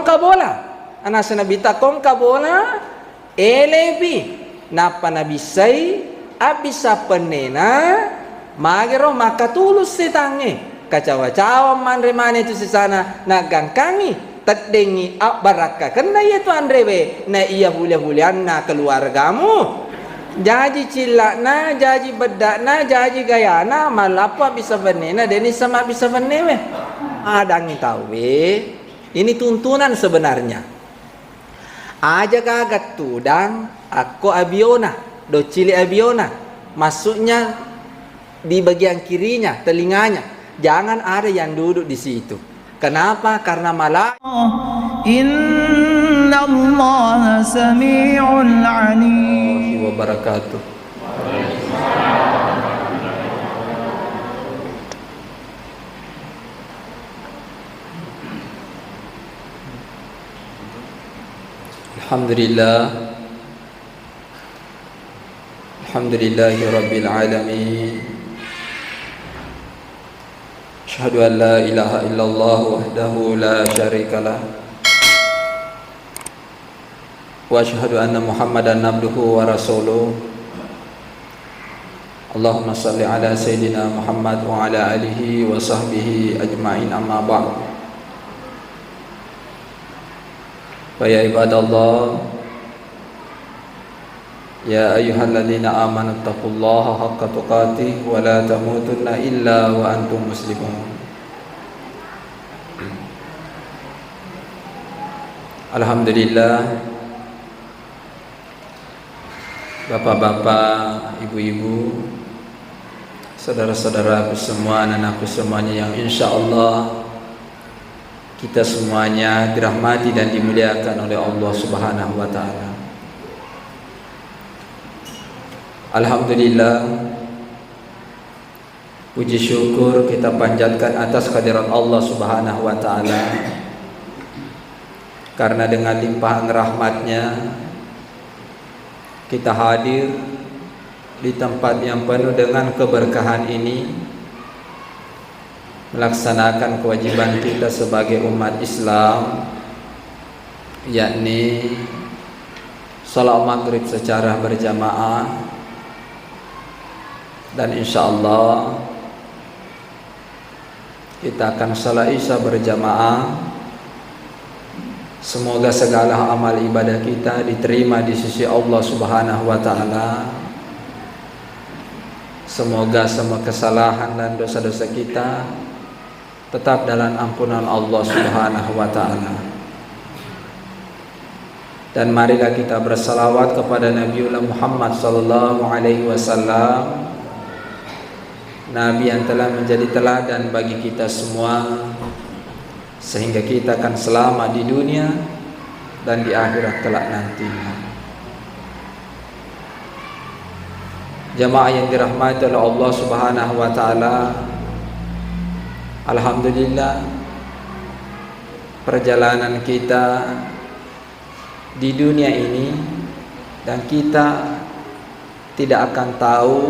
kabola anasa nabita kong kabola elebi napa nabisay abisa penena magero makatulus sitange kacawa-cawa manremane itu sisana nagangkangi taddengi baraka karena itu andrewe na iya bulia-bulian na keluargamu jaji cilakna jaji bedakna jaji gayana malapa bisa benena deni sama bisa benewe adangi tawe. Ini tuntunan sebenarnya. Aja kagat tudang aku abiona, do cili abiona. Masuknya di bagian kirinya, telinganya. Jangan ada yang duduk di situ. Kenapa? Karena malaikat. Inna Allah sami'un alim. Wabarakatuh. Alhamdulillahi Rabbil Alamin. Asyhadu an la ilaha illallah wahdahu la syarikalah wa asyhadu anna Muhammadan abduhu wa rasuluh. Allahumma salli ala Sayyidina Muhammad wa ala alihi wa sahbihi ajma'in, amma ba'd. Fa ya ibadallah, ya ayyuhalladzina amanu taqullaha haqqa tuqatih wa la tamutunna illa wa antum muslimun. Alhamdulillah, bapak-bapak, ibu-ibu, saudara-saudaraku semua, anak-anakku semuanya yang insyaallah kita semuanya dirahmati dan dimuliakan oleh Allah Subhanahu wa taala. Alhamdulillah, puji syukur kita panjatkan atas kehadirat Allah Subhanahu wa taala, karena dengan limpahan rahmatnya kita hadir di tempat yang penuh dengan keberkahan ini, melaksanakan kewajiban kita sebagai umat Islam, yakni salat maghrib secara berjamaah, dan insyaallah kita akan salat isya berjamaah. Semoga segala amal ibadah kita diterima di sisi Allah Subhanahu wa taala. Semoga semua kesalahan dan dosa-dosa kita tetap dalam ampunan Allah Subhanahu wa taala. Dan marilah kita bersalawat kepada Nabiullah Muhammad sallallahu alaihi wasallam, Nabi yang telah menjadi teladan bagi kita semua, sehingga kita akan selamat di dunia dan di akhirat kelak nantinya. Jamaah yang dirahmati oleh Allah Subhanahu wa taala, alhamdulillah, perjalanan kita di dunia ini, dan kita tidak akan tahu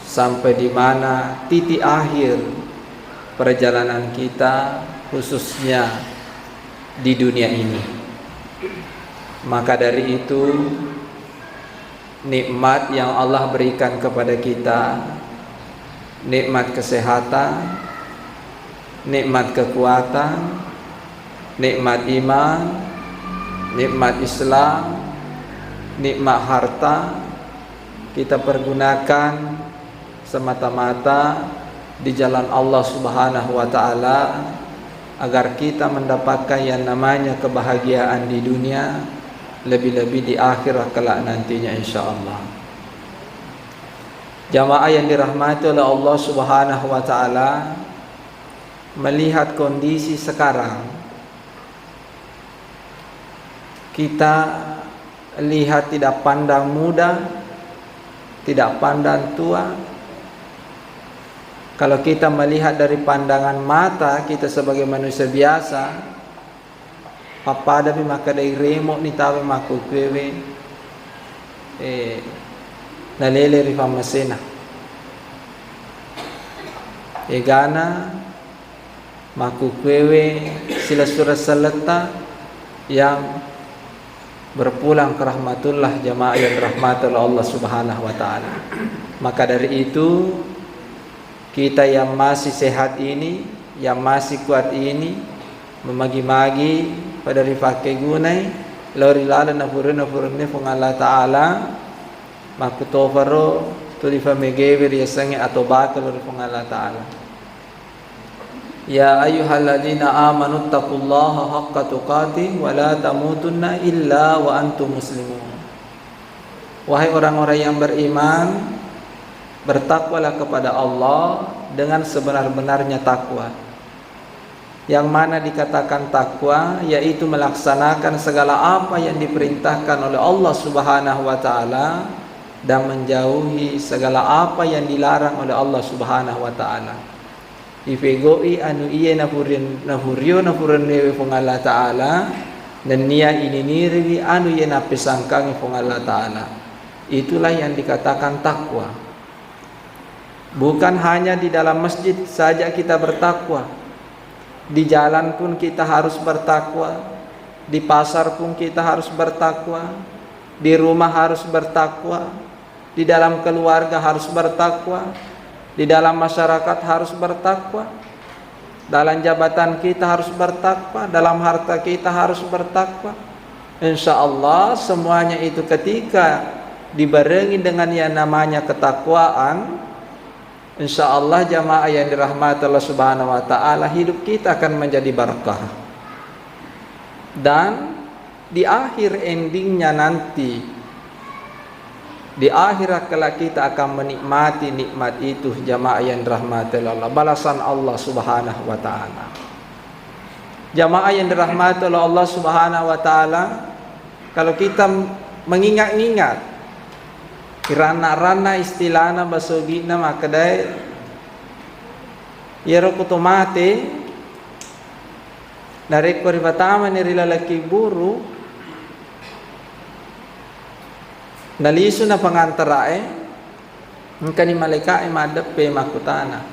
sampai di mana titik akhir perjalanan kita, khususnya di dunia ini. Maka dari itu, nikmat yang Allah berikan kepada kita, nikmat kesehatan, nikmat kekuatan, nikmat iman, nikmat Islam, nikmat harta, kita pergunakan semata-mata di jalan Allah Subhanahu wa taala, agar kita mendapatkan yang namanya kebahagiaan di dunia, lebih-lebih di akhirat kelak nantinya insyaallah. Jamaah yang dirahmati oleh Allah Subhanahu wa taala, melihat kondisi sekarang, kita lihat tidak pandang muda, tidak pandang tua. Kalau kita melihat dari pandangan mata kita sebagai manusia biasa, papada bi maka dari remok ni tawe maku kwewe nalele rifa masena gana maku kwewe sila surah salata yang berpulang ke rahmatullah, jamaah yang rahmatullah Allah Subhanahu wa taala. Maka dari itu kita yang masih sehat ini, yang masih kuat ini, memagi-magi pada rifake gunai lori lala na furuna fung Allah taala makutofaro tulifa megever yasange atau bakal lori fung Allah taala. Ya ayyuhalladzina amanu taqullaha haqqa tuqatih wa la tamutunna illa wa antum muslimun. Wahai orang-orang yang beriman, bertakwalah kepada Allah dengan sebenar-benarnya takwa. Yang mana dikatakan takwa yaitu melaksanakan segala apa yang diperintahkan oleh Allah Subhanahu wa taala dan menjauhi segala apa yang dilarang oleh Allah Subhanahu wa taala. Ifegoi anu iye nafurio newe fung Allah taala dan nia ini niri anu iye napisangkangi fung Allah taala. Itulah yang dikatakan takwa. Bukan hanya di dalam masjid saja kita bertakwa, di jalan pun kita harus bertakwa, di pasar pun kita harus bertakwa, di rumah harus bertakwa, di dalam keluarga harus bertakwa, di dalam masyarakat harus bertakwa, dalam jabatan kita harus bertakwa, dalam harta kita harus bertakwa. Insya Allah semuanya itu ketika dibarengi dengan yang namanya ketakwaan, insya Allah jamaah yang dirahmati Allah Subhanahu wa taala, hidup kita akan menjadi barakah. Dan di akhir endingnya nanti, di akhirat kelak kita akan menikmati nikmat itu jamaah yang dirahmati Allah, balasan Allah Subhanahu wa taala. Jamaah yang dirahmati Allah Subhanahu wa taala, kalau kita mengingat-ingat kirana-rana istilahna basogina makadai yero kutomate nareko ribatama ni lalaki buru naliso na pangantarae ngkani malaikat madape makutana.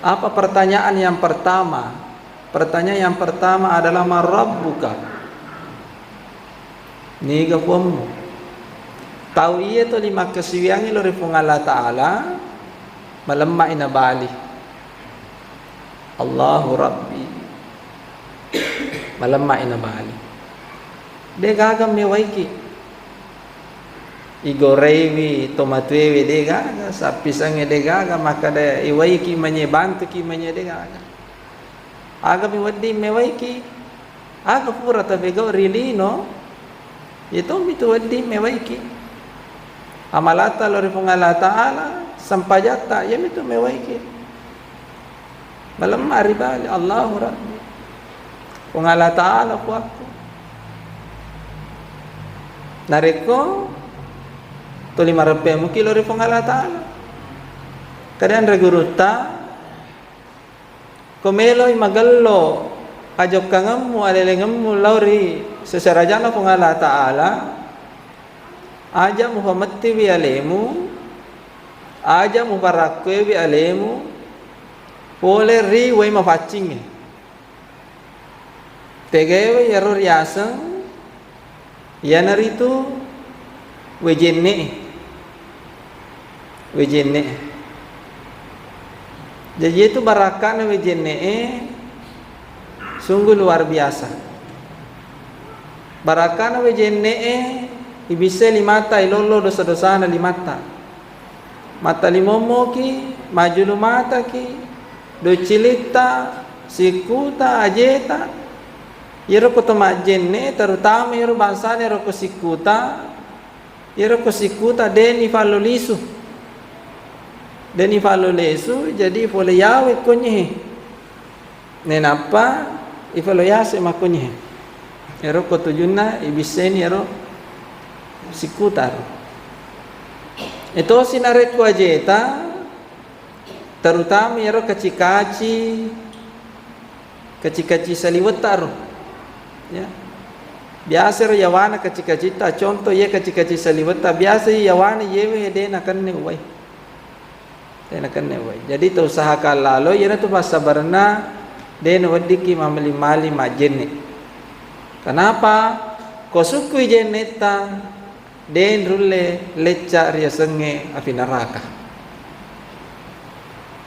Apa pertanyaan yang pertama? Pertanyaan yang pertama adalah marabbuka, niga pomu. Tahu iya to lima kesiwiangi lori fung Allah taala malemma ina bali. Allahu Rabbi malemma ina bali. De gagam mewaiki igorewi tomatwewi de gaga sapisange de gaga maka de iwaiki bantu ki manye de gaga aga mi waddi mewaiki aga pura tabego rilino itu mitu waddi mewaiki amalata lori fung Allah taala sampajata ya mitu mewaiki malam aribali Allahu Rabbi fung Allah taala kuaku nareko to 5 rupiah kilo ri fung Allah taala kadang reguruta komeloy magallo ajok kangammu alelengammu lauri sesarajana fung Allah taala aja muhammati wi alemu aja mubarakwe wi alemu pole ri way mafaccinge tegewe yaro riasang yanaritu wejenne jadi itu barakana wejenne sungguh luar biasa. Barakana wejenne ibise limata ilolo dosa-dosana limata mata limomo ki majulu mata ki do cilita sikuta ajeta yero kutoma jenne terutama yero bansane ro sikuta yero sikuta deni falulesu jadi fole yawe konye nenapa ifalo yase makonye yero tujuna ibiseni yero sikutar itu sinaret ko ajeta terutama yero kacikaci saliwetar ya biasa yawana kacikacita contoh ya kacikaci saliweta biasa yawana yewe dena kanne uwai jadi tu usahakan lalu yana tu pasabarna dena wadiki mamali majenne Kenapa? Ko suku jeneta den rulle lecca ria senge api neraka.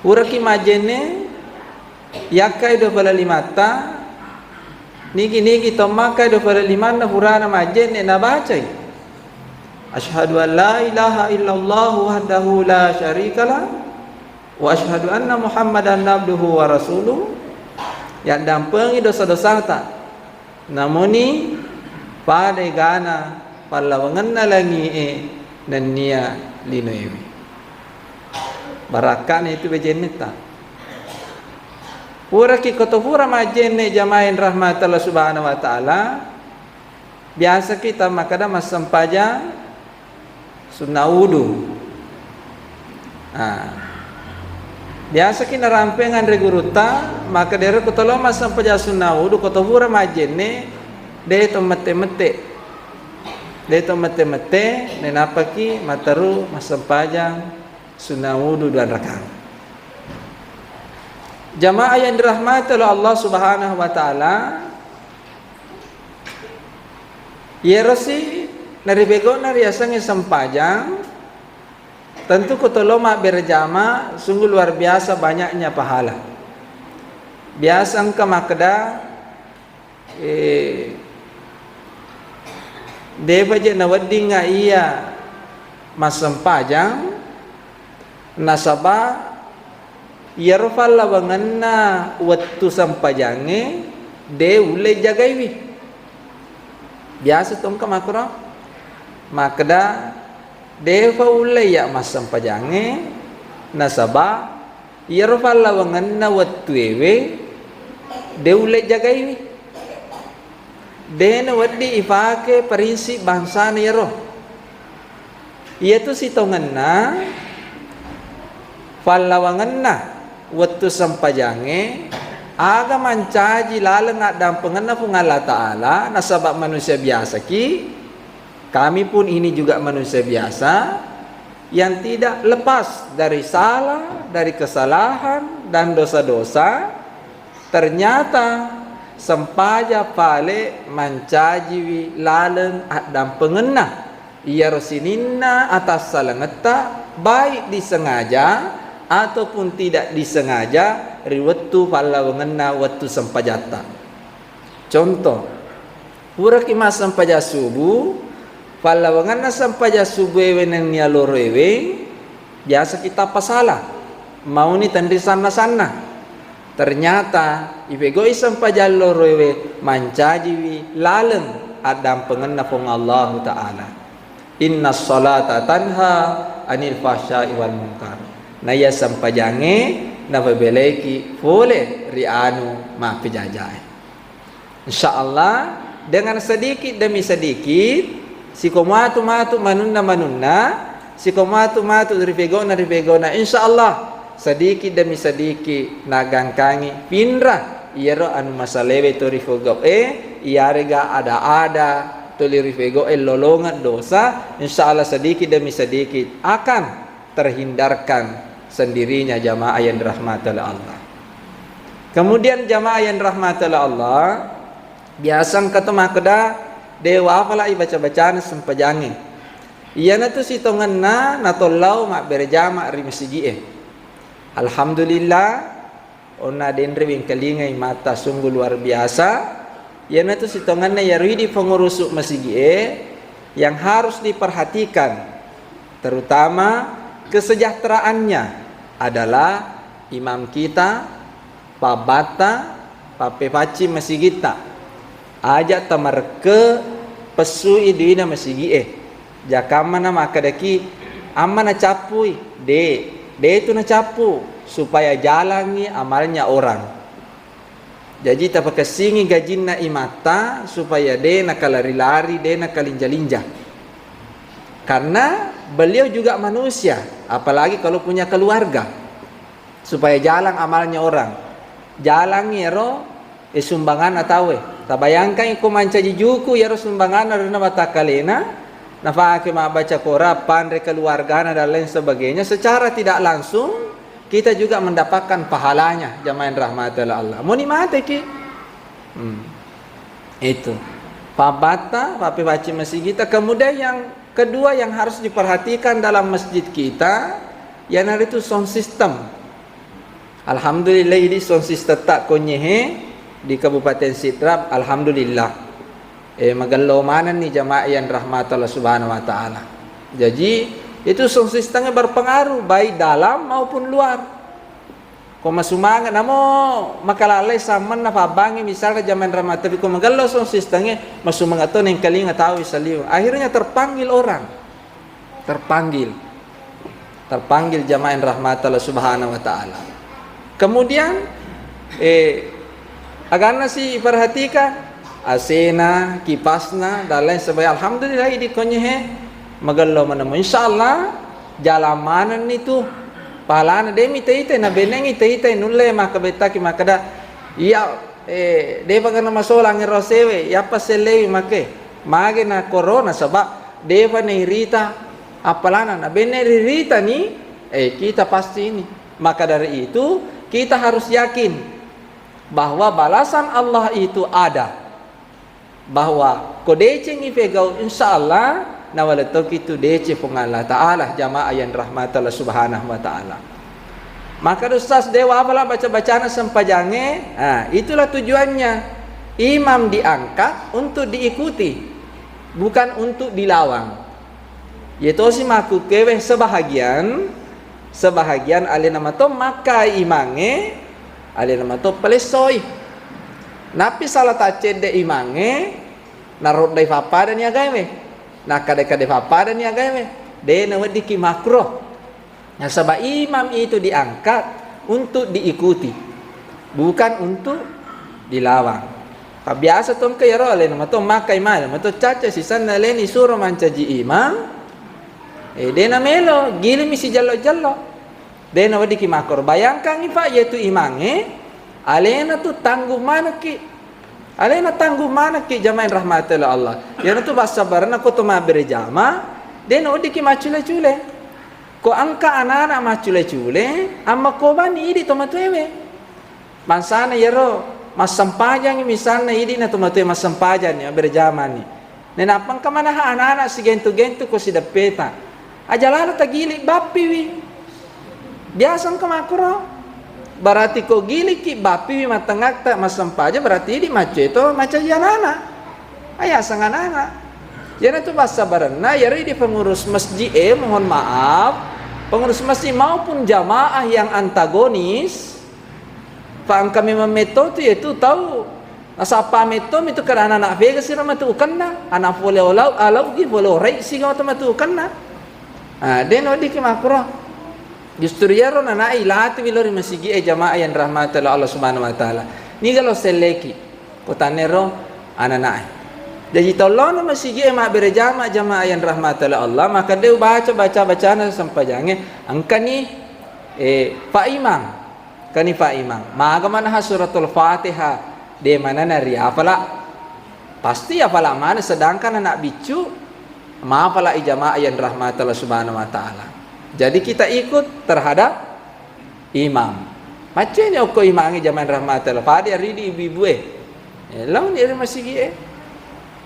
Uraki majene yakai do pala limata niki tomakai do pala limanna purana majene na bacai. Asyhadu an la ilaha illallah wahdahu la syarikalah wa asyhadu anna Muhammadan abduhu wa rasuluh. Yang dampengi dosa-dosa ta. Namuni pada gana palawangan na langi nania linoewi. Barakan itu bejeneta. Pura ki kotopura majene jamain rahmat Allah subhanahu wa ta'ala. Biasa kita makada masampaja sunnah wudu. Biasa kita rampengan reguruta maka dere kotolo masampaja sunnah wudu kotopura majene de to mete-mete. De to mete-mete nenapaki mataru masampaja sunnah wudu 2 rakaat. Jamaah yang dirahmati oleh Allah Subhanahu wa taala, yerasi nari bego nari asange sempajang, tentu kutoloma berjama sungguh luar biasa banyaknya pahala. Biasa engka makda deva je nawadinga iya masempajang nasaba yarfal lawanganna wattu sampajange de ule jagaiwi biasa tong kamakro makda deva ule ya mas sampajange nasaba yarfal lawanganna wattu ewe de ule jagaiwi de na waddi ifake prinsip bangsa nero iaitu sitonganna fallawanganna wattu sampajange aga mancaji laleng dampenganna pun Allah Ta'ala nasabab manusia biasa kami pun ini juga manusia biasa yang tidak lepas dari salah, dari kesalahan dan dosa-dosa. Ternyata sempaja pale mancaji laleng dampenganna ia rosininna atas salangeta baik disengaja ataupun tidak disengaja riwattu pallawanganna wattu sampajata. Contoh, pura kimas sampaja subuh pallawanganna sampaja subuh wenen nia loro ewe biasa kita pasalah mau ni tandri sana ternyata ibegoi sampaja loro ewe mancaji laleng adam pengenna pong Allah Ta'ala. Inna salata tanha anil fahsya'i wal munkar. Naya sampajange na pabeleki boleh rianu ma pejajai. Insyaallah dengan sedikit demi sedikit sikomatu manunna sikomatu ripegona insyaallah sedikit demi sedikit nagangkangi pinrah iero anu masalewe to rifogop iarega ada tuli rifego lolongan dosa insyaallah sedikit demi sedikit akan terhindarkan sendirinya jamaah yang dirahmati oleh Allah. Kemudian jamaah yang dirahmati oleh Allah biasa kata makda dewa pala baca-bacaan sempajange. Iyana tu sitonganna natollau mak berjama ri masjid. Alhamdulillah onna denre wing kelingai mata sungguh luar biasa. Iyana tu sitonganna yaridi pengurus masjid yang harus diperhatikan terutama kesejahteraannya adalah imam kita, pabata, papepaci masjid kita. Ajak tamar ke pesu idina masjid jakamana makadaki amana capui de itu na capu supaya jalangi amalnya orang. Jadi tak pakai singi gajinna imata supaya de nak lari-lari, de nak linja-linja. Karena beliau juga manusia, apalagi kalau punya keluarga. Supaya jalan amalnya orang. Jalan yero sumbangan atau tabayangkan ko mancaji juku yero sumbangan arena mata kalena nafake ma baca Quran pandai keluarga dan lain sebagainya secara tidak langsung kita juga mendapatkan pahalanya jamaah rahmatillah Allah. Mau nikmati ki. Itu. pabata, papi baca masjid kita. Kemudian yang kedua yang harus diperhatikan dalam masjid kita, yang hari itu sound system. Alhamdulillah ini sound system tak konyehe di Kabupaten Sidrap, alhamdulillah. Magalo mana nih jamaah yang rahmat Allah Subhanahu wa taala. Jadi itu sound systemnya berpengaruh baik dalam maupun luar. Kau masumangan namo makalalay saman na pabangi misalnya zaman rahmat tapi kau magalo sound systemnya masumangan to neng kalinga tahu isaliw. Akhirnya terpanggil orang. Terpanggil jamaah yang rahmat Allah Subhanahu wa taala. Kemudian agana sih perhatikan asena, kipasna, dan lain sebagainya. Alhamdulillah ini konyehe magalo manamo. Insyaallah jalamanan itu pahalana demi ite na beneng ite nulle makabeta ki makada iya deva kana masolang rosewe ya paselewi make mage na corona sabab deva ne rita apalana na bene rita ni kita pasti ini. Maka dari itu kita harus yakin bahwa balasan Allah itu ada. Bahwa kodece ngi pegau insyaallah nawalato kitu dece pung Allah taala jamaah yang rahmat Allah Subhanahu wa taala. Maka ustaz dewa apalah baca-bacaan sempajange, itulah tujuannya. Imam diangkat untuk diikuti, bukan untuk dilawang. Yaitu si maku kewe sebahagian alina mato maka imange alina mato pelesoi. Napi salah tacede imange narod dai papadan ya gawe. Nak kade papadan ya gawe. De nawadi ki makro. Nah, sebab imam itu diangkat untuk diikuti, bukan untuk dilawang. Biasa tong kaya role nama to makai mana, mato caca sisan naleni suruh mancaji imam. De na melo gili misi jallo. De nawadi ki makro. Bayangkan ifa yaitu imange alena tu tangguh mana ki? Alena tangguh mana ki jamaah rahmatillah Allah. Yana tu basabaran aku tu ma berjama, den odi ki macule-cule. Ko angka anak-anak macule-cule, amma ko bani idi to matwewe. Mansana yero masampajang misalnya idi na to matwewe masampajang ya berjama ni. Nenapang kamana anak-anak si gento-gento ko si dapeta. Ajalala tagili bapi wi. Biasang kamakro. Berarti kau gili ki bapi matangak tak masampaja berarti di mace itu maca janana. Ayah sang anak. Jadi itu bahasa barana yari di pengurus masjid mohon maaf pengurus masjid maupun jamaah yang antagonis. Faham kami memeto tu yaitu tahu asapa meto itu karena anak vega sih ramatu kanna anak boleh alau gi boleh rei sih kau tematu kanna. Den odi ki makro. Justru ya ron anak ilati bilori masigi jamaah yang rahmatullah Allah Subhanahu wa taala. Ni kalau seleki kotanero anak. Jadi tolong masigi mak berjamaah jamaah yang rahmatullah Allah maka dia baca bacaan sampai jange angkani Pak Imam. Kani Pak Imam. Maga mana suratul Fatihah de mana nari afala pasti afala mana sedangkan anak bicu ma afala jamaah yang rahmatullah Subhanahu wa taala. Jadi kita ikut terhadap imam. Macam ni aku imangi zaman rahmatullah. Pada hari di ibu-ibu long dia masih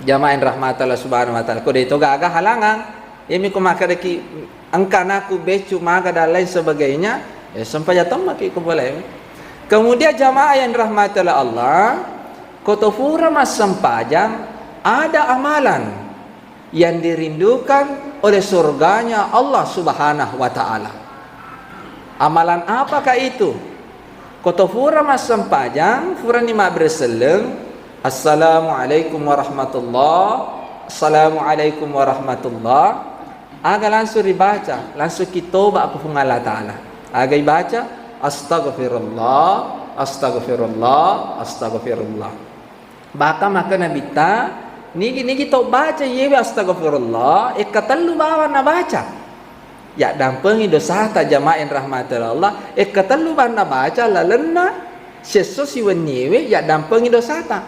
jamaah rahmatullah Subhanahu wa taala. Ko dito gaga halangan. Imi ko makareki angkanaku becu maga dan lain sebagainya. Sampai jatuh maki ko boleh. Kemudian jamaah yang rahmatullah Allah, kotofura mas sampajang ada amalan yang dirindukan oleh surganya Allah Subhanahu wa taala. Amalan apakah itu? Kotofura mas sampajang furani ma berseleng assalamualaikum warahmatullah assalamualaikum warahmatullah aga langsung dibaca langsung kitoba apa pun Allah taala aga dibaca astagfirullah astagfirullah astagfirullah baka maka nabi ta nigi to baca yewe astagfirullah katalu bawa na baca ya dampengi dosa ta jamaah yang rahmatullah Allah katalu bawa na baca lalenna seso siwan yewe ya dampengi dosa ta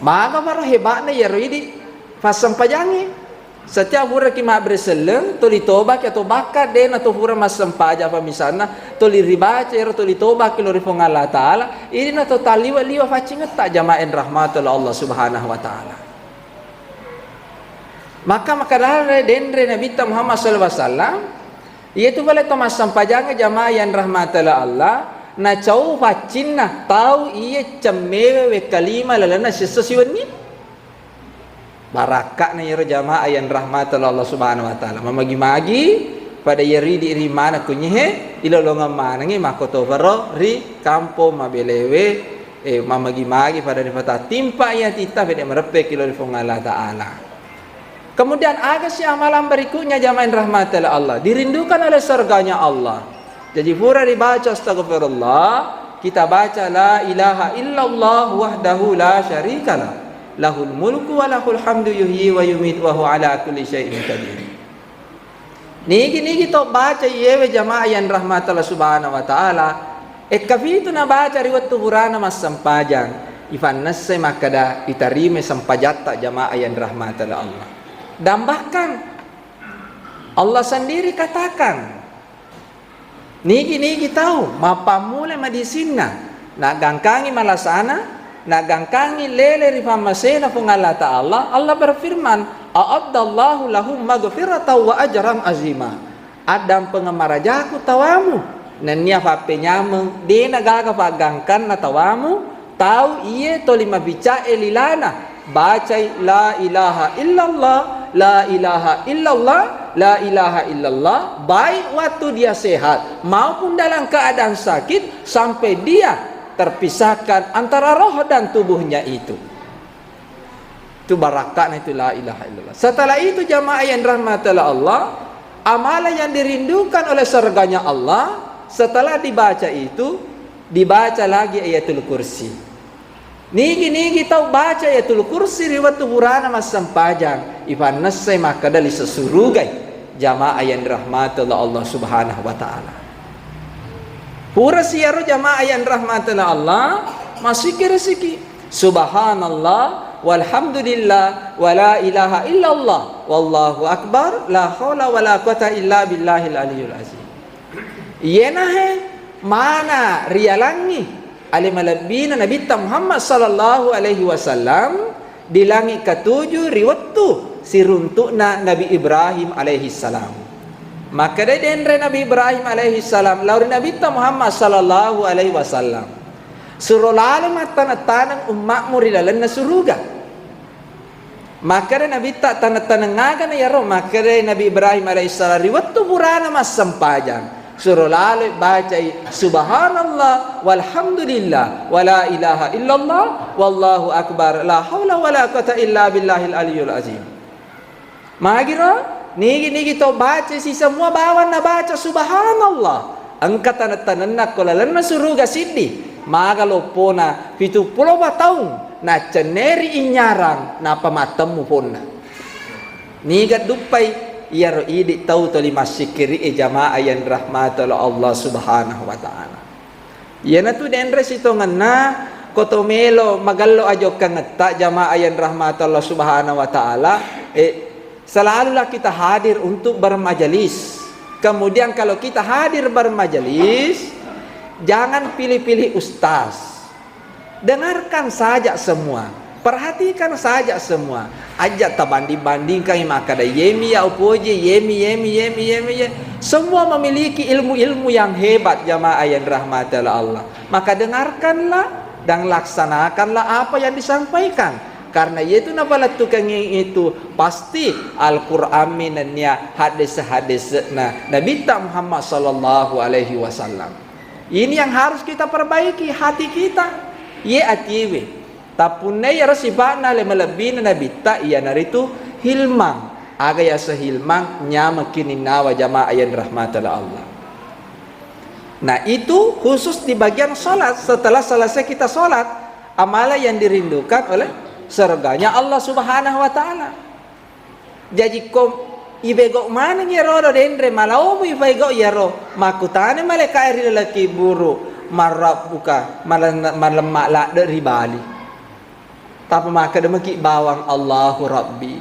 maga para hebatna ya ridi fasam pajangi Setiap hura ki ma berseleng to ditobak atau bakat den atau hura masam paja apa misalnya to ribaca ero to ditobak lo rifong Allah taala ini na to taliwa liwa facinget tak jama'en rahmatul Allah subhanahu wa taala. Maka dalare denre Nabi Muhammad sallallahu alaihi wasallam yaitu boleh to masam pajanga jamaah yang rahmatul Allah na cau facinna tahu iye cemewe we kalima lalana sesasiwani barakah na yero jamaah yang rahmat Allah subhanahu wa ta'ala mamagi-magi pada yeri di rimana kunyihe ilolongan manangi makoto varo ri kampo mabelewe mamagi-magi pada rifata timpa ya tita beda merepek ilo rifong Allah ta'ala. Kemudian ada si amalan berikutnya jamaah yang rahmat Allah dirindukan oleh surganya Allah. Jadi pura dibaca astagfirullah, kita baca la ilaha illallah wahdahu la syarikalah lahul mulku wa lahul hamdu yuhyi wa yumiit wa huwa ala kulli syai'in qadir. Niki to baca yewe jamaah yang rahmat Allah subhanahu wa ta'ala kafitu na baca riwat tuhurana mas sampajang ifan nasse makada itarime sampajatta jamaah yang rahmat Allah. Dan bahkan Allah sendiri katakan niki tahu mapamule madisina na gangkangi malasana na gangkangi lele rifamasena pung Allah Ta'ala. Allah berfirman a'addallahu lahum maghfiratan wa ajran azima. Adam pengemarajaku tawamu nanya pape nyameng de nagaga pagangkan na tawamu tahu iye to lima bica elilana bacai la ilaha illallah la ilaha illallah la ilaha illallah baik waktu dia sehat maupun dalam keadaan sakit sampai dia terpisahkan antara roh dan tubuhnya itu barakatnya itu la ilaha illallah. Setelah itu jamaah yang rahmatullah Allah amalan yang dirindukan oleh surganya Allah setelah dibaca itu dibaca lagi ayatul kursi. Niki tahu baca ayatul kursi riwat tuhurana mas sampajang ifan nasai maka dali sesurugai jamaah yang rahmatullah Allah subhanahu wa ta'ala. Pura siaro jamaah yang rahmatullah Allah masih rezeki subhanallah walhamdulillah wala ilaha illallah wallahu akbar la haula wala quwata illa billahil aliyul azim. Yenahe mana rialangi alimalabina Nabi Muhammad sallallahu alaihi wasallam di langit ketujuh riwattu siruntukna Nabi Ibrahim alaihi salam. Maka denre Nabi Ibrahim alaihi salam lauri Nabi Muhammad sallallahu alaihi wasallam suruh lalu tanah umatmu di dalam surga. Maka Nabi tak tanah ngagan ya roh maka Nabi Ibrahim alaihi salam riwat tu purana mas sampajang suruh lalu baca subhanallah walhamdulillah wala ilaha illallah wallahu akbar la haula wala quwata illa billahil aliyul azim. Magiro niki to baca si semua bawan na baca subhanallah angkat tanah nak kolalan surga sidi magalopona 70 tahun na ceneri inyarang na pamatemu ponna niga dupai yaro idi tau to lima sikiri jamaah yang rahmatullah Allah subhanahu wa ta'ala. Yana tu denre sito ngana kotomelo magallo ajo kangeta jamaah yang rahmatullah subhanahu wa ta'ala selalulah kita hadir untuk bermajelis. Kemudian kalau kita hadir bermajelis, jangan pilih-pilih ustaz. Dengarkan saja semua, perhatikan saja semua. Ajak tabanding-bandingkan maka ada yemi ya upoje, yemi. Semua memiliki ilmu-ilmu yang hebat jamaah yang rahmatullah Allah. Maka dengarkanlah dan laksanakanlah apa yang disampaikan. Karena itu nabalat tukang itu pasti Al-Qur'an minannya hadis-hadis Nabi Muhammad sallallahu alaihi wasallam. Ini yang harus kita perbaiki hati kita. Ye atiwe. Tapunai ya sifatna le melebina Nabi ta iya naritu hilmang. Aga ya sehilmang nyama kini nawa jamaah yang rahmatullah Allah. Nah itu khusus di bagian salat. Setelah selesai kita salat, amalan yang dirindukan oleh surganya Allah subhanahu wa ta'ala. Jadi kom ibego mana nyero dendre malau ibego yero makutane maleka eri lelaki buru marap buka malam malak dari Bali. Tapi maka demaki bawang Allahu Rabbi.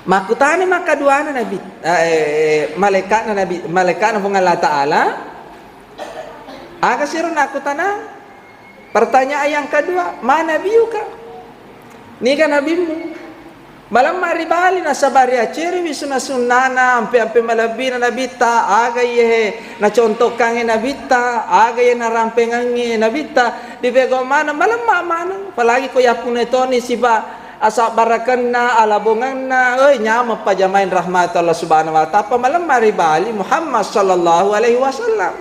Makutani makaduana nabi malaikat na Allah Ta'ala aga sirun aku tanang. Pertanyaan yang kedua, mana nabiuka? Ni kan nabimu. Malam maribali na sabari aceri wisuna sunana ampe malabi na nabita aga ye na contoh kange nabita aga ye na rampengange nabita di bego mana malam mana apalagi ko yapune toni siba asa barakan na alabongan na nyama pajamain rahmat Allah subhanahu wa ta'ala malam maribali Muhammad sallallahu alaihi wasallam.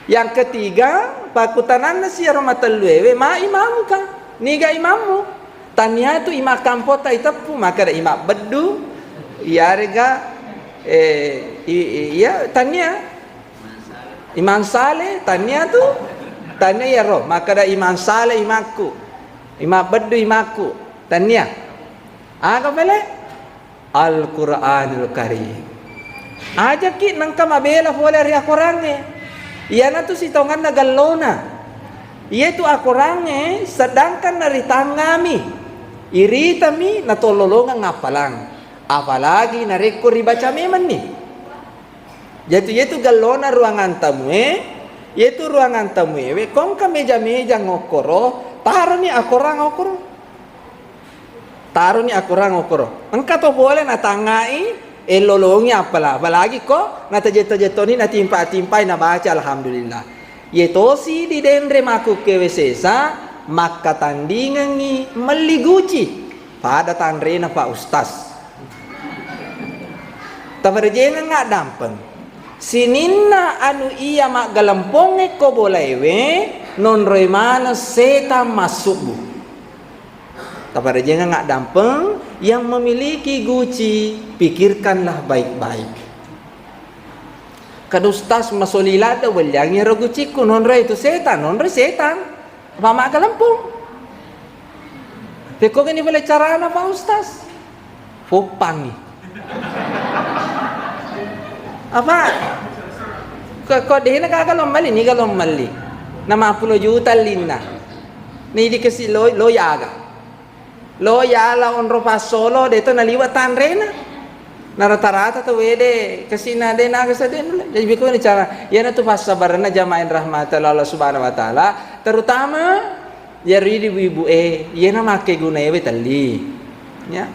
Yang ketiga pakutanan na siya romatalwewe ma imamu ka niga imamu tanya tu ima kampota itapu maka da ima bedu iarega iya tanya iman sale tanya tu tanya ya roh maka da iman sale imaku ima bedu imaku tanya aga bele Al-Qur'anul Karim aja ki nang kamabela fole ri akorange iya na tu si tongan na galona iya tu akorange sedangkan nari tangami iritami na tololongan ngapalang apalagi nareko ribaca meman nih yaitu galona ruangan tamu yaitu ruangan tamu kong ka meja ngokoro taruh ni akorang ngokoro engka to boleh na tangai elolongi apalagi kok na tajet-tajetoni na timpa-timpai na baca alhamdulillah yetosi di dendre maku kewesesa maka tandingangi meliguci pada tanrena Pak Ustaz tabarjena nggak dampeng sininna anu iya mak galamponge ko bolewe non remana seta masubu tabarjena nggak dampeng yang memiliki guci pikirkanlah baik-baik kadustas masolilada walyangnya roguciku nonre itu setan Mama Kalampung. Peko ini boleh cara apa Pak Ustaz? Fupang nih. Apa? Kok dia nak kalau mali. Nama 10 juta lina. Ni dikasih lo yaga. Lo yala onro pasolo deto naliwat tanrena. Na rata-rata tu wede kesina de na kesaden jadi biko ni cara ya na tu pas sabarna jamain rahmat Allah subhanahu wa taala terutama ya ridi ibu ya na make gunae tali ya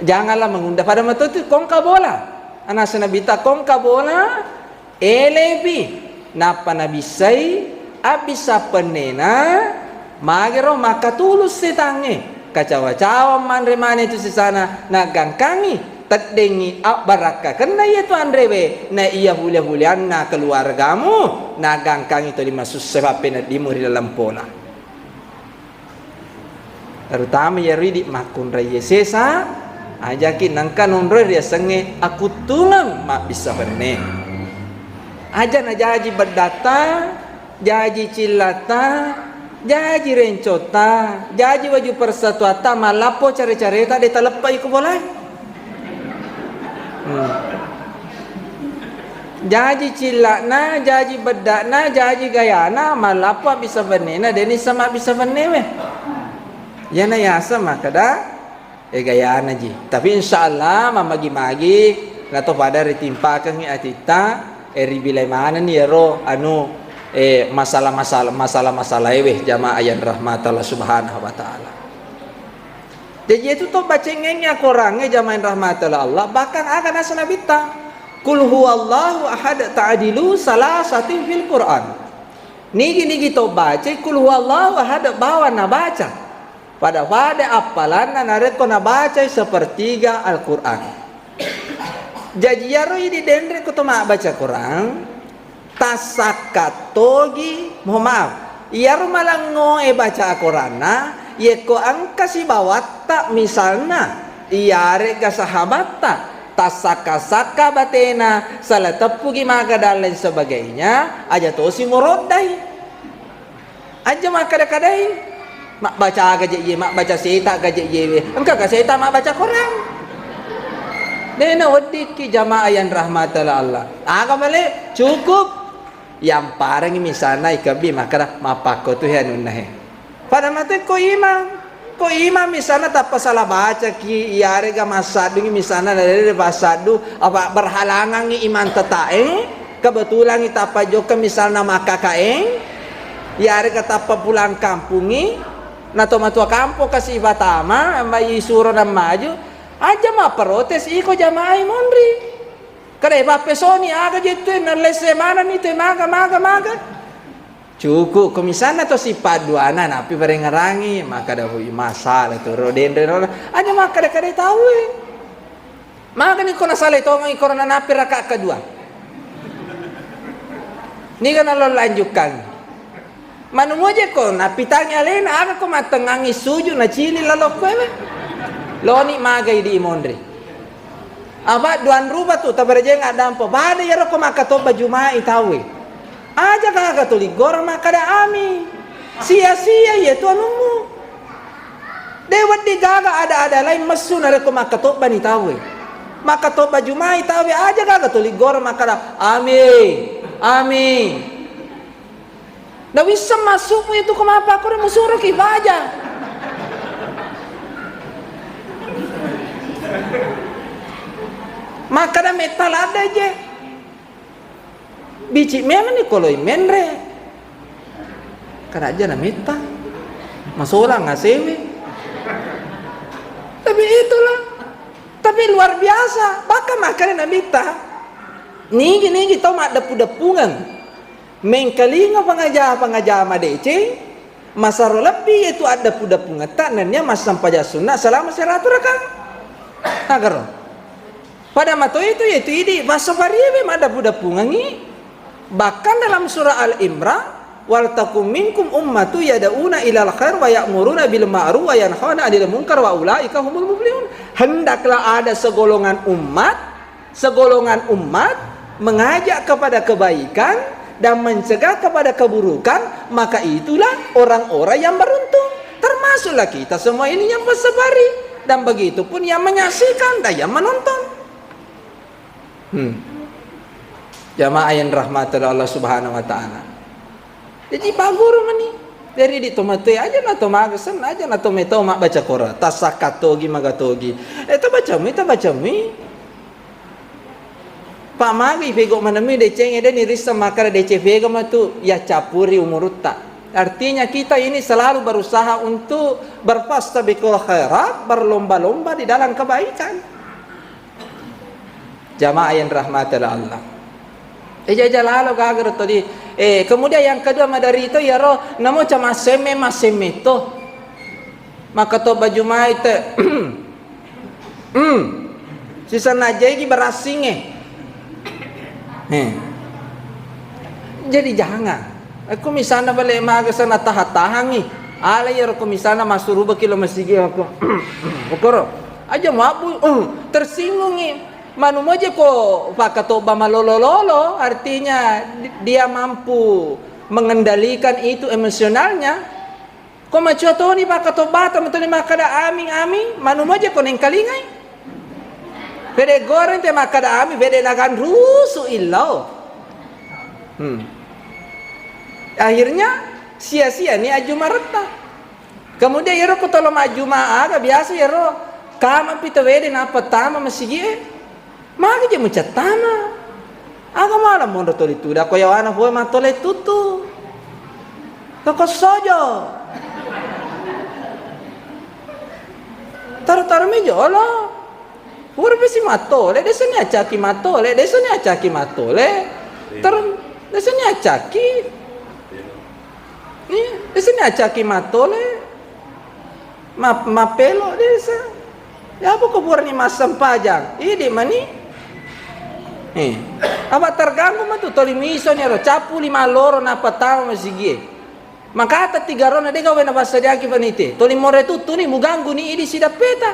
janganlah mengunda pada mata tu kong kabola ana sanabita kong kabola elebi napa nabisai abisa penena magero makatulus setange kacawa-cawa manremane tu sesana nagangkangi taddengi baraka karena itu andrewe na iya hulia-hulian na keluargamu na gangkang itu dimasuk sebab na dimuri dalam pola terutama ya ridi makun raya sesa ajakin nangkan unre dia senge aku tunang mak bisa berne aja na jaji berdata jaji cilata jaji rencota jaji waju persatuata malapo care-careta de telepai ko boleh Jaji cilakna, jaji bedakna, jaji gayana, malapa bisa benena, deni sama bisa benewe. Ya na yasa makada, gayana ji. Tapi insyaallah mamagi-magi, nato pada ritimpa kang atita, ribilai mana ni ero anu masalah eweh jamaah yang rahmat Allah subhanahu wa ta'ala. Jadi itu tuh bacengengnya korangnya jamain rahmatullah Allah bahkan akan asal nabita kul huwallahu ahad ta'adilu salah satu fil Quran nigi to baca kul huwallahu ahad bawa na baca pada apalan na nareko na baca sepertiga Al-Quran jadi yaro ini dendre kutuma baca Quran tasakatogi mohon maaf yaro malango baca Quran yeko angka si bawat tak misalnya iare ka sahabat tak tasaka-saka batena salah tepu gimana dan lain sebagainya aja to si murodai aja mak kadai mak baca gaje ye mak baca seta gaje ye engka ka seta mak baca Quran dena waddik ki jamaah yang rahmatallah Allah aga balik cukup yang parang misalnya ikabi maka mapako tu hanun nahe pada mata ko imam ko imam misalnya tak salah baca ki iare ga masadu misalnya dari basadu apa berhalangan ni iman tetae kebetulan kita apa joka misalnya maka kaeng iare kata apa pulang kampungi na tomatua kampo kasih batama mai suruh na maju aja mah protes iko jamaah mondri kare ba pesoni aga jettu na lese mana ni te maga cukup komisana to si paduana napi barengarangi maka dah masalah tu roden aja maka dah kada tahu maka ni kona salah itu ngai korona napi rakaat kedua ni kan lo lanjutkan manu moje ko napi tanya lena aga ko matengangi suju na cili lalo kwewe lo ni magai di imondri aba duan ruba tu tabarje ngadampo bade yaro ko makatoba jumaa itawe aja kagak tuli gor maka ada ami sia-sia ya tuan umu dewat di gaga ada lain mesu nare ko maka to bani tawe maka to baju mai tawe aja kagak tuli gor maka ada ami da bisa masuk itu ko apa ko musuruh ki baja maka ada metal ada je bici memang ni koloi menre kan aja na meta masola ngasewe tapi itulah tapi luar biasa baka makan na meta nigi tau mak depu-depungan mengkalinga pengajar madece masaro lebih itu ada depu-depungan tanannya mas sampaja sunnah selama 100 rakaat agar pada mato itu yaitu ini bahasa variabel ada depu-depungan ni. Bahkan dalam surah Al-Imran wal takum minkum ummatu yad'una ilal khair wa ya'muruna bil ma'ruf wa yanhauna 'anil munkar wa ulaika humul muflihun. Hendaklah ada segolongan umat mengajak kepada kebaikan dan mencegah kepada keburukan, maka itulah orang-orang yang beruntung. Termasuklah kita semua ini yang bersabari dan begitu pun yang menyaksikan dan yang menonton. Jamaah yang rahmati Allah Subhanahu wa taala. Jadi Pak Guru meni dari di tomate aja na tomagasan aja na tomato mak baca Quran tasakatogi magatogi. Eta baca mi. Pak magi fego manami deceng ede ni risa makara dece fego matu ya capuri umurutta. Artinya kita ini selalu berusaha untuk berfastabiqul khairat, berlomba-lomba di dalam kebaikan. Jamaah yang rahmati Allah. Jaja lalu kagar tadi. Kemudian yang kedua dari itu ya roh namo cama maseme to. Maka to baju mai te. Sisa najai berasinge. Jadi jangan. Aku misalnya balik maga sana tahatangi. Ala ya aku misalnya masuk rubah kilo masigi aku. Okoro. Aja mabu tersinggung manu moje ko pakatoba malolololo artinya dia mampu mengendalikan itu emosionalnya ko macuato ni pakatoba tamatoni makada aming manu moje ko neng kalingai bede goreng te makada ami bede nagan rusu illau akhirnya sia-sia ni ajuma retta kemudian yero ko tolo majuma aga biasa yero kama pita bede na petama masigi maka dia mencetama aga malam mondo toli tuda ko yawana foi matole tutu toko sojo taruh meja Allah purbe si matole desanya acaki matole desanya acaki ni desanya acaki matole mapelo desa ya apa kubur ni masam pajang ini mani apa terganggu mah tu toli miso ni ro capu 5 loro na patama masigi maka ata 3 rona de gawe na basa diaki panite toli more tutu ni muganggu ni idi sida peta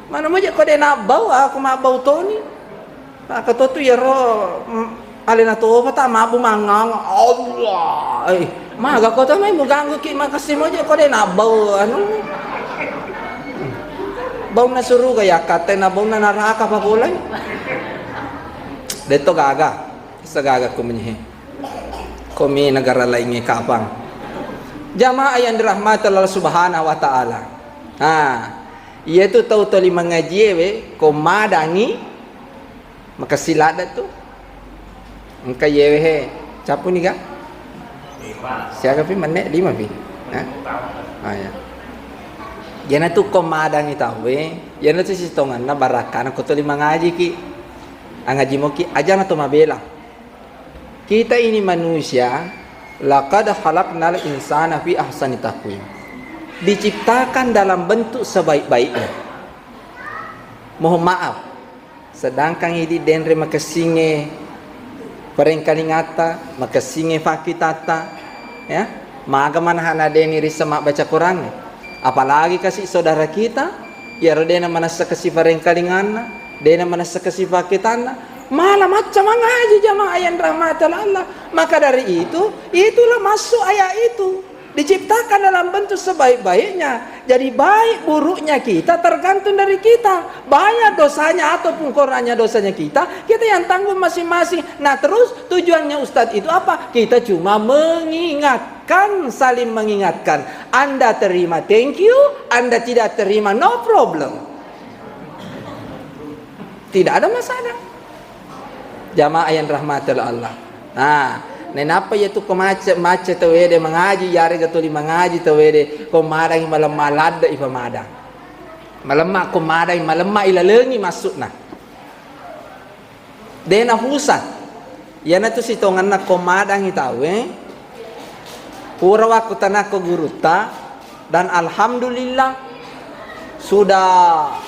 mana moja ko de na bau aku ma bau toni maka to tu ya ro alena to pata mabu mangang Allah maga ko ta mai muganggu ki makasi moja ko de na bau anu bau na suruh kaya kate na bau na naraka pa kulay deto gaga sagaga kumenye kami negara lainnya kapang jamaah yang dirahmati Allah Subhanahu wa taala Ia tu tahu tali mengaji we komadangi maka silada tu engka yewe he capu ni ga siaga pi manek 5 pi ya yana tu komadangi tahu we yana tu sitongan na barakana ko tali mengaji ki angaji mo ki aja na to mabela kita ini manusia laqad khalaqnal insana fi ahsani taqwim diciptakan dalam bentuk sebaik-baiknya. Mohon maaf, sedangkan ini denre makasinge perengkali ngata, makasinge fakitata, ya, maga manhana deni risemak baca Quran. Apalagi kasih saudara kita, ya dena manasa kasih perengkali ngana, dena manasa kasih fakitana, malah macam mengaji jamaah yang rahmatal Allah. Maka dari itulah masuk ayat itu. Diciptakan dalam bentuk sebaik-baiknya. Jadi baik buruknya kita tergantung dari kita. Banyak dosanya ataupun kurangnya dosanya kita yang tanggung masing-masing. Nah terus tujuannya Ustadz itu apa? Kita cuma mengingatkan, saling mengingatkan. Anda terima thank you, Anda tidak terima no problem. Tidak ada masalah. Jamaah yang rahmatul Allah. Nenapa ya tu kemace tawede mengaji yare gatuli mengaji tawede komadang malam malada ifa madang malemma komadang malemma ilalengi masukna dena husat yana tu sitongan na komadang itawe pura waktu tanah ko guruta dan alhamdulillah sudah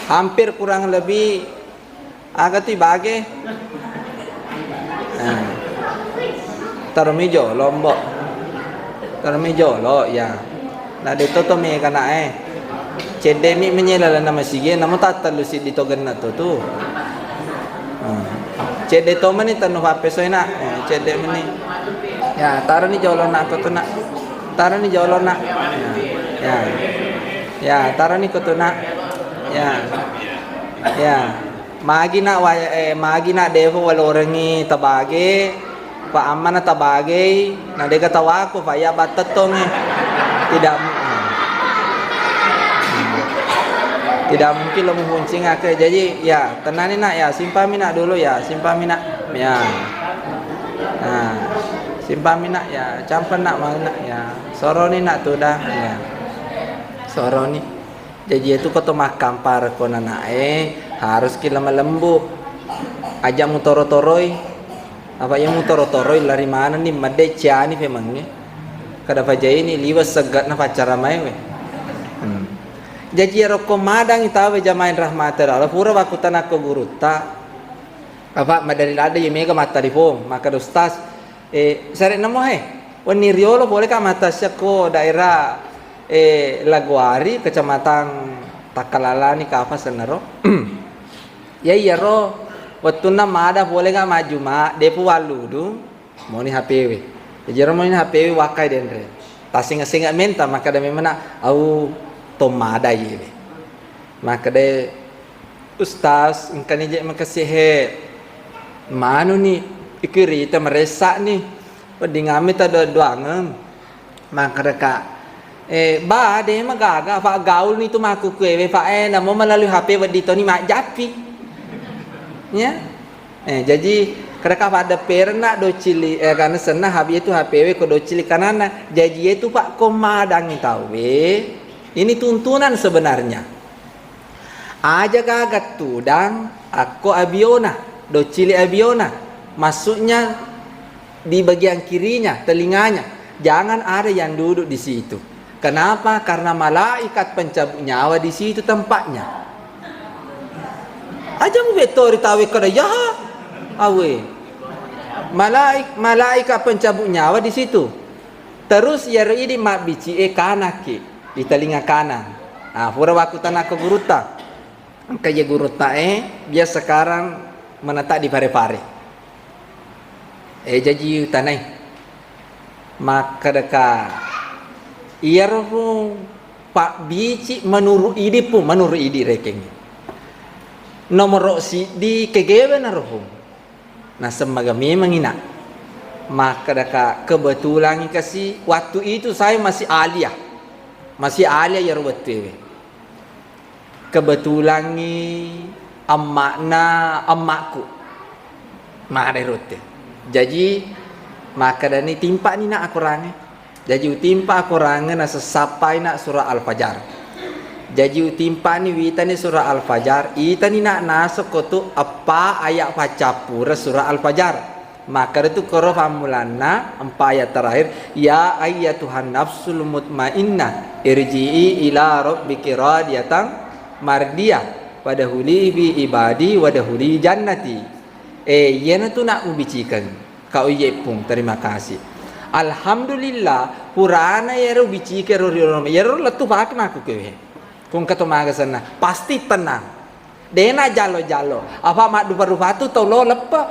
hampir kurang lebih agak tibage Tarmijo lombok Tarmijo lo ya na dito to me kana cedemi menyela nama sige namu tatalu si dito ganna to tu cede to mani tanu hape soina cede mani ya tarani jolo na to na tarani jolo na ya tarani ko to na ya magi na devo walorangi tabage pa amma na tabage na dega tawako pa ya batatong tidak mungkin lo menguncingake jadi ya tenani nak ya simpami nak dulu ya simpami nak ya simpami nak ya campan nak mana ya soroni nak tu dah ya soroni jadi itu koto makam para konana harus kita melembut aja mutoro-toroi apa yang mutoro-toroi lari mana nih made ciani memangnya kada fajai ini liwas segat na pacara mai we jadi roko madang itawe jamain rahmatir Allah pura waktu tanah ko guruta apa madari lada ye mega mata dipom maka ustaz sare namo wani riolo boleh ka mata ko daerah Laguari kecamatan Takalalani ka apa senero ya iya ro waktu nama ada boleh nggak maju mak depu waludu mau ni HPW jadi mau ni HPW wakai denre tasing nggak minta maka demi mana au tomada ye maka de ustaz engkau ni je makasih manu ni ikiri kita meresak ni pedingami tak doangan maka deka ba de magaga fa gaul ni tu maku kue fa na mau melalui HP wadito ni mak japi ya jadi kereka pada perna do cili karena senah habi itu HPW ko do cili kanana jadi itu pak komadang tahu ini tuntunan sebenarnya aja gagat tudang aku abiona do cili abiona masuknya di bagian kirinya telinganya jangan ada yang duduk di situ kenapa karena malaikat pencabut nyawa di situ tempatnya aja mu betori tawe kada ya awe malaikat pencabut nyawa di situ terus ya ini mak bici kanaki di telinga kanan pura waktu tanah ke guruta kaya guruta dia sekarang menetak di pare-pare jadi tanai maka dekat ia roh pak bici menurut idi rekeng nomor si di kegewe na rohum nah semaga memang ina maka daka kebetulan kasih waktu itu saya masih aliyah masih alia ya ruwet. Kebetulan ni emakku mare rote. Jadi maka dan ni timpa ni nak aku range. Jadi timpa aku range na sesapai nak surah Al-Fajr. Jadi timpa ni wita ni surah Al-Fajr, ita ni nak nasuk kotu apa ayat pacapura surah Al-Fajr. Maka itu koro famulana 4 ayat terakhir, ya ayyatuhan nafsul mutmainnah irji'i ila rabbiki radiyatan mardiyah wadahuli bi ibadi wadahuli jannati. Yana tu nak ubicikan kau pun terima kasih. Alhamdulillah purana yero bicike ro yero letu pak aku ke kung kato maga sana pasti tenang dena jalo apa mak dupa tu tolo lepa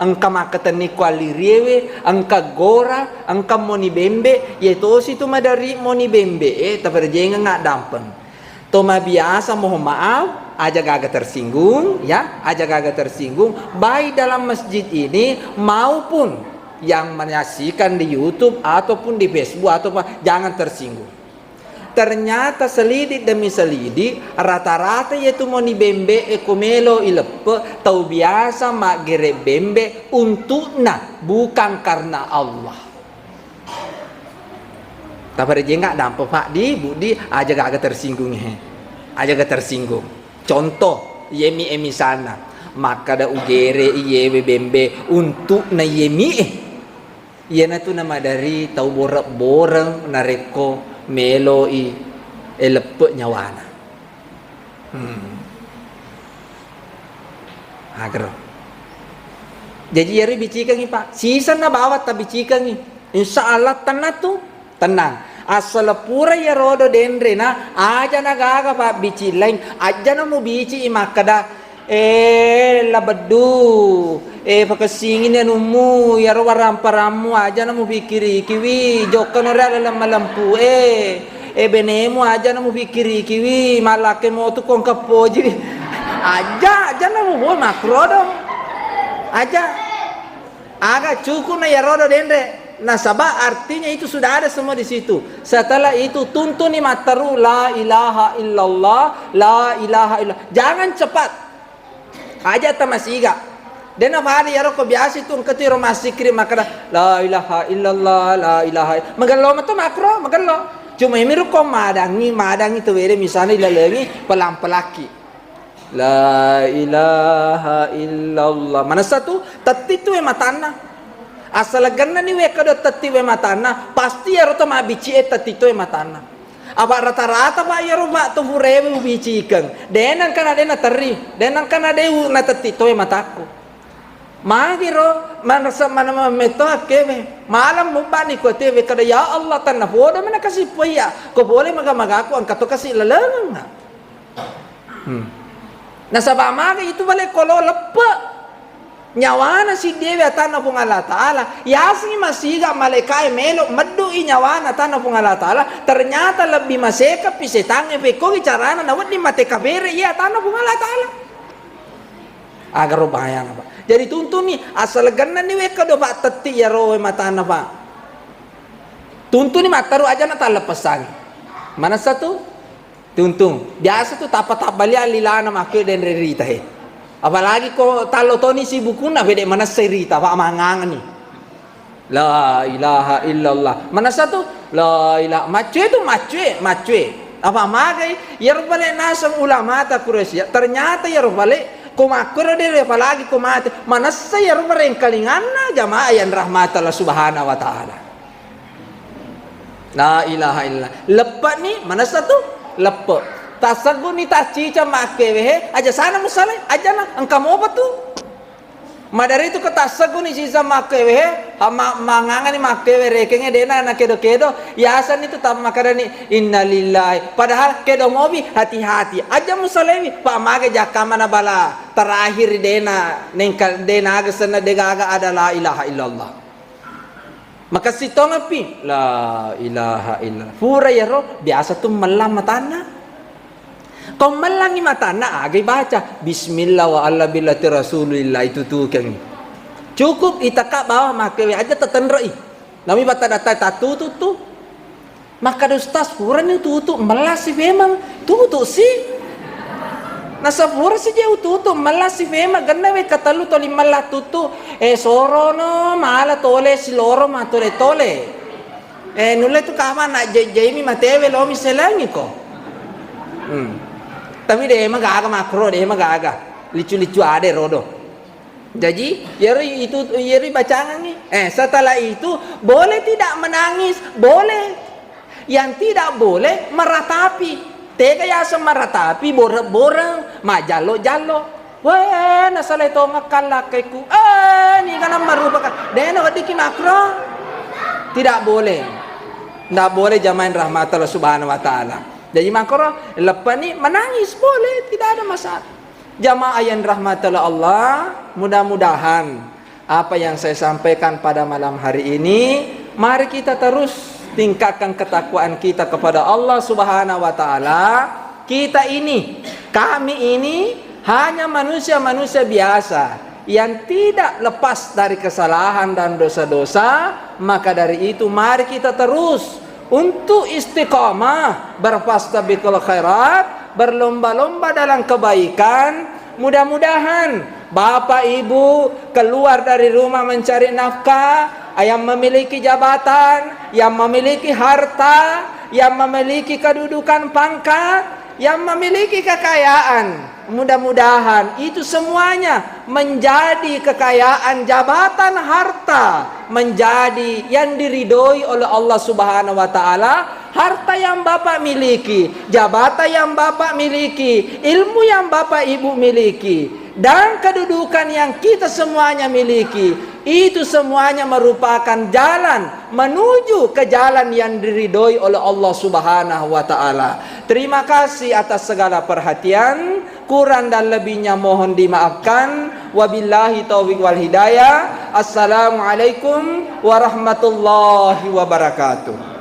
angka makatani kuali riewe angka gora angka moni bembe yaitu situ madari moni bembe tapi jenga nggak dampen toma biasa mohon maaf aja gagak tersinggung ya aja gagak tersinggung baik dalam masjid ini maupun yang menyaksikan di YouTube ataupun di Facebook atau jangan tersinggung. Ternyata selidik demi selidik rata-rata yaitu moni bembe ekomelo ilepe tau biasa mak gere bembe untuk bukan karena Allah. Tapi dia nggak dampak pak di budi aja gak tersinggung aja gak tersinggung. Contoh yemi sana maka ada ugere iye bembe untuk yemi Iana tu nama dari tau boreng nareko melo lepek nyawana. Agro. Jadi yari bicikan ni pak. Sisa na bawat ta bicikan ni. Insya Allah tenang. Asal pura ya rodo dendre na aja na gaga pak bici lain aja na mo bici imakada labadu pakasingin yan umu yaro waramparamu aja na mo pikiri kiwi jokan ora lampu benemu aja na mo pikiri kiwi malake mo tu kong kapoji aja na mo boy makro dong aja aga cukup na yaro do dendre. Nah sabab artinya itu sudah ada semua di situ. Setelah itu tuntuni mataru la ilaha illallah, la ilaha illallah. Jangan cepat. Aja tamasiga. Dan apa hari ya roko biasa itu ketiro masikri maka la ilaha illallah, la ilaha. Magalo mato makro, magalo. Cuma ini roko madang itu were misalnya ilalengi pelang-pelaki. La ilaha illallah. Mana satu? Tati itu matana. Asal ganna ni we kado tati we matana pasti ya rota ma bici tati to we matana apa rata-rata ba ya roba to burewe bici ikan denan kan ada na teri denan kan ada na tati to we mataku magiro manasa mana meto akeve malam mubani ko teve kada ya Allah tanna boda mana kasih poya ko boleh maga aku angkat to kasih lalangan na sabama itu balik kolo lepa nyawana si dewi atana pung Allah Ta'ala yasni masiga malaikai melo meddu i nyawana atana pung Allah Ta'ala ternyata lebih maseka pisetange peko bicarana nawat di mate kabere ya atana pung Allah Ta'ala agar bahaya apa jadi tuntun nih asal ganna nih weka do pak teti ya roe matana pak tuntun nih mataru aja na tala pesan mana satu tuntun biasa tuh tapa bali alilana make den rerita apalagi kok talo toni si bukuna bede mana serita pak mangangan nih la ilaha illallah mana satu la ilaha macue tu macue apa magai ya balik nasam ulama ta Quraisy ternyata ya balik kumakura deh apalagi kumate mana saya bareng kalingana jamaah yang rahmat Allah subhanahu wa taala la ilaha illallah lepat nih mana satu lepat tasagu ni tascica makewe aja sana musale aja na angka mo apa tu madari itu ketasagu ni sisa makewe ama mangangan ni makewe rekenge dena na kedo yasan itu tam makarani innalillahi padahal kedo mobi hati-hati aja musalewi pak mage jakama na bala terakhir dena nengkal dena agasana degaga ada la ilaha illallah maka sitong api la ilaha illallah pura ya ro biasa tu malam matana kau melangi mata nak agi baca bismillah wa alla billati rasulillah itu tu kan cukup itakak bawah make aja tertenroi nami bata data tatu tu Maka Ustaz furan itu tutup melas sih memang tutup sih. Nasa fura si jauh tutup melas si fema ganna we katalu toli malah tutup soro no mala tole si loro ma tole nulle tu kama nak jaimi matewe lo miselangi ko. Tapi deh magaga makro deh magaga licu-licu ada rodo. Jadi yeri bacangan nih. Setelah itu boleh tidak menangis, boleh. Yang tidak boleh meratapi. Tega ya semaratapi borang majalo-jalo. Wah, nasalay to ngakalakay ko. Ni ka na marupakan. Deno kadiki makro. Tidak boleh. Tidak boleh jamaah rahmatullah subhanahu wa ta'ala. Jadi makro lepas ni menangis boleh, tidak ada masalah. Jamaah yang rahmatullah Allah, mudah-mudahan apa yang saya sampaikan pada malam hari ini, mari kita terus tingkatkan ketakwaan kita kepada Allah Subhanahu wa taala. Kami ini hanya manusia-manusia biasa yang tidak lepas dari kesalahan dan dosa-dosa. Maka dari itu mari kita terus untuk istiqamah, berfastabiqul khairat, berlomba-lomba dalam kebaikan. Mudah-mudahan Bapak Ibu keluar dari rumah mencari nafkah, yang memiliki jabatan, yang memiliki harta, yang memiliki kedudukan pangkat, yang memiliki kekayaan. Mudah-mudahan itu semuanya menjadi kekayaan, jabatan, harta, menjadi yang diridhoi oleh Allah Subhanahu wa taala. Harta yang Bapak miliki, jabatan yang Bapak miliki, ilmu yang Bapak Ibu miliki, dan kedudukan yang kita semuanya miliki, itu semuanya merupakan jalan menuju ke jalan yang diridhoi oleh Allah Subhanahu wa taala. Terima kasih atas segala perhatian. Kurang dan lebihnya mohon dimaafkan. Wabillahi taufiq wal hidayah. Assalamualaikum warahmatullahi wabarakatuh.